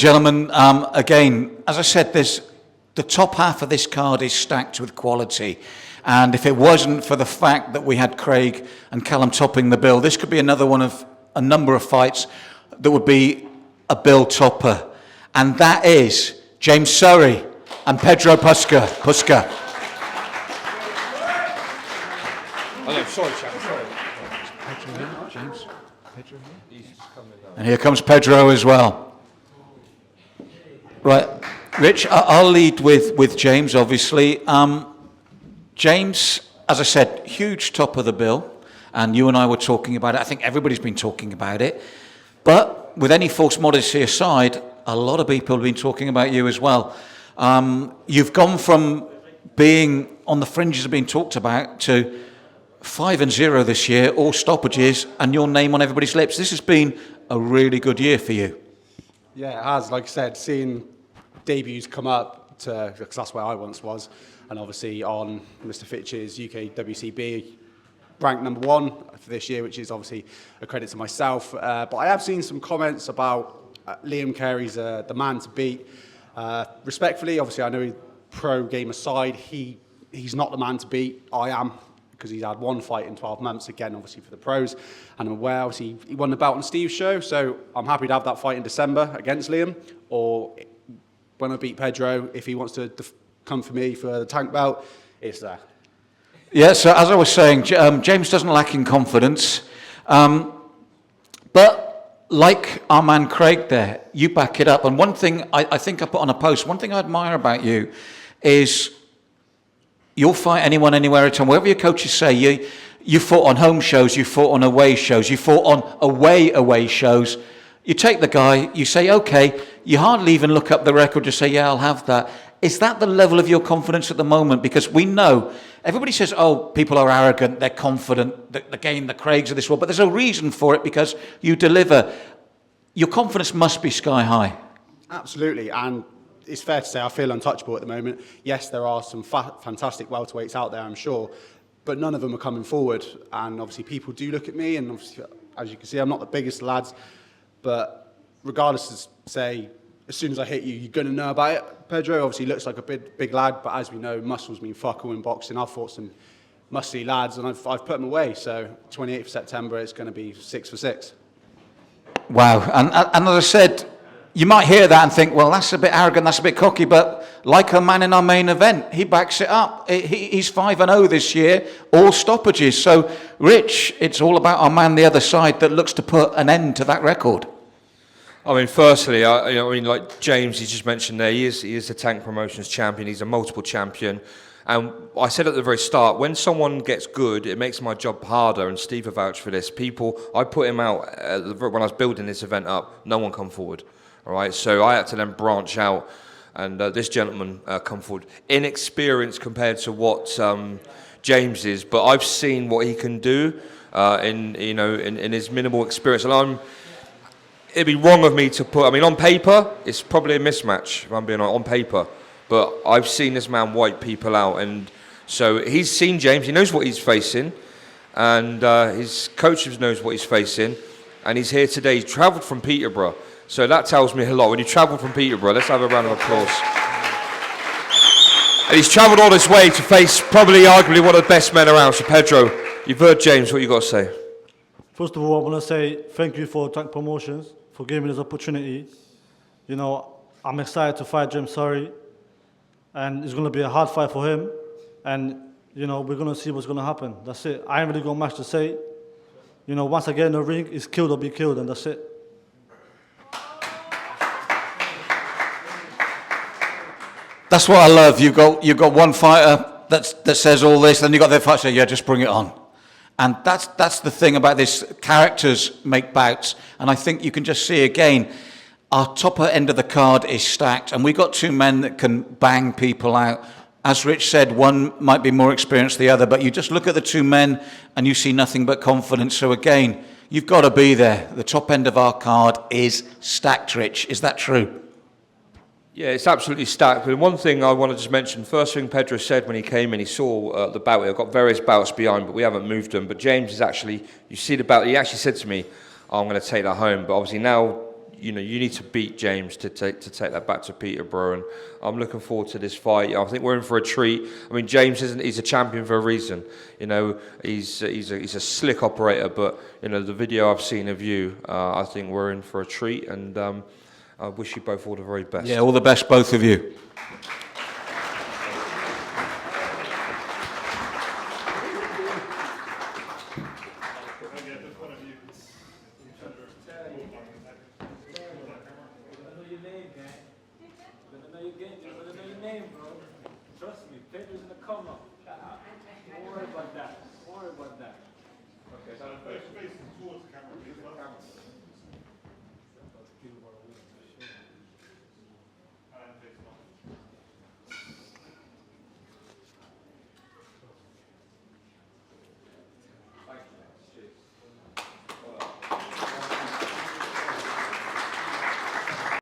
Gentlemen, again, as I said, the top half of this card is stacked with quality. And if it wasn't for the fact that we had Craig and Callum topping the bill, this could be another one of a number of fights that would be a bill topper. And that is James Surry and Pedro Puska. Oh, no, sorry, chap, sorry. Pedro here, James? Pedro here? And here comes Pedro as well. Right, Rich, I'll lead with James, obviously. James, as I said, huge top of the bill, and you and I were talking about it. I think everybody's been talking about it. But with any false modesty aside, a lot of people have been talking about you as well. You've gone from being on the fringes of being talked about to 5-0 this year, all stoppages, and your name on everybody's lips. This has been a really good year for you. Yeah, it has. Like I said, seeing debuts come up, because that's where I once was, and obviously on Mr. Fitch's UK WCB, ranked number 1 for this year, which is obviously a credit to myself. But I have seen some comments about Liam Carey's the man to beat. Respectfully, obviously, I know pro game aside, he's not the man to beat. I am, because he's had one fight in 12 months, again, obviously for the pros. And I'm aware, obviously, he won the belt on Steve's show, so I'm happy to have that fight in December against Liam, or when I beat Pedro, if he wants to come for me for the tank belt, it's there. Yeah, so as I was saying, James doesn't lack in confidence. But like our man Craig there, you back it up. And one thing I think I put on a post, one thing I admire about you is you'll fight anyone, anywhere, at time. Wherever your coaches say, you fought on home shows, you fought on away shows, you fought on away shows. You take the guy, you say, okay, you hardly even look up the record to say, yeah, I'll have that. Is that the level of your confidence at the moment? Because we know, everybody says, oh, people are arrogant, they're confident, the Craigs of this world, but there's a reason for it because you deliver. Your confidence must be sky high. Absolutely, and it's fair to say I feel untouchable at the moment. Yes, there are some fantastic welterweights out there, I'm sure, but none of them are coming forward. And obviously people do look at me, and obviously, as you can see, I'm not the biggest lads, but regardless of, say, as soon as I hit you, you're going to know about it. Pedro obviously looks like a big lad, but as we know, muscles mean fuck all in boxing. I've fought some muscly lads, and I've put them away. So 28th of September, it's going to be 6 for 6. Wow, and as I said, you might hear that and think, well, that's a bit arrogant, that's a bit cocky, but like a man in our main event, he backs it up. He's 5-0 this year, all stoppages. So, Rich, it's all about our man the other side that looks to put an end to that record. I mean, firstly, like James, he just mentioned there, he is the Tank Promotions champion. He's a multiple champion. And I said at the very start, when someone gets good, it makes my job harder, and Steve will vouch for this. I put him out, when I was building this event up, no one come forward. All right, so I had to then branch out, and this gentleman come forward. Inexperienced compared to what James is, but I've seen what he can do in his minimal experience, and it'd be wrong of me to put. I mean, on paper, it's probably a mismatch. If I'm being honest, on paper, but I've seen this man wipe people out, and so he's seen James. He knows what he's facing, and his coach knows what he's facing, and he's here today. He's travelled from Peterborough. So that tells me a lot. When you travel from Peterborough, let's have a round of applause. And he's travelled all this way to face probably arguably one of the best men around. So Pedro, you've heard James, what you got to say? First of all, I want to say thank you for Tank Promotions for giving me this opportunity. You know, I'm excited to fight James Surry, and it's going to be a hard fight for him. And, you know, we're going to see what's going to happen. That's it. I ain't really got much to say. You know, once I get in the ring, it's killed or be killed, and that's it. That's what I love. You've got one fighter that says all this, then you've got the fighter say, yeah, just bring it on. And that's the thing about this. Characters make bouts, and I think you can just see again, our top end of the card is stacked, and we've got two men that can bang people out. As Rich said, one might be more experienced than the other, but you just look at the two men and you see nothing but confidence. So again, you've got to be there. The top end of our card is stacked, Rich. Is that true? Yeah, it's absolutely stacked. But one thing I want to just mention, first thing Pedro said when he came in, he saw the bout. I've got various bouts behind, but we haven't moved them. But James is actually, you see the bout, he actually said to me, oh, I'm going to take that home. But obviously now you need to beat James to take that back to Peterborough, and I'm looking forward to this fight. I think we're in for a treat. I mean, James he's a champion for a reason. He's a slick operator, but the video I've seen of you, I think we're in for a treat, and I wish you both all the very best. Yeah, all the best, both of you. Trust me, Pedro's gonna come up. Don't worry about that. Don't worry about that. Okay.